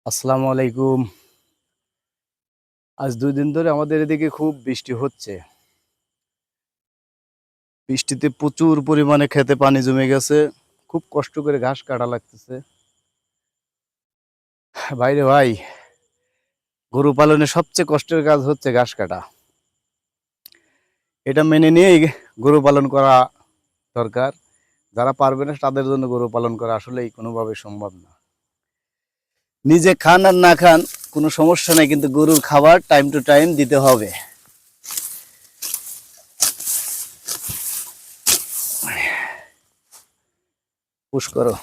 আসসালামু আলাইকুম। আজ 2 দিন ধরে আমাদের এদিকে খুব বৃষ্টি হচ্ছে। বৃষ্টিতে প্রচুর পরিমাণে খেতে পানি জমে গেছে। খুব কষ্ট করে ঘাস কাটা লাগতেছে। ভাইরে ভাই, গরু পালনে সবচেয়ে কষ্টের কাজ হচ্ছে ঘাস কাটা। এটা মেনে নিয়েই গরু পালন করা দরকার। যারা পারবে না তাদের জন্য গরু পালন করা আসলেই কোনোভাবে সম্ভব না। নিজে খান আর না খান কোনো সমস্যা নাই, কিন্তু গরুর খাবার টাইম টু টাইম দিতে হবে। পুশ করো।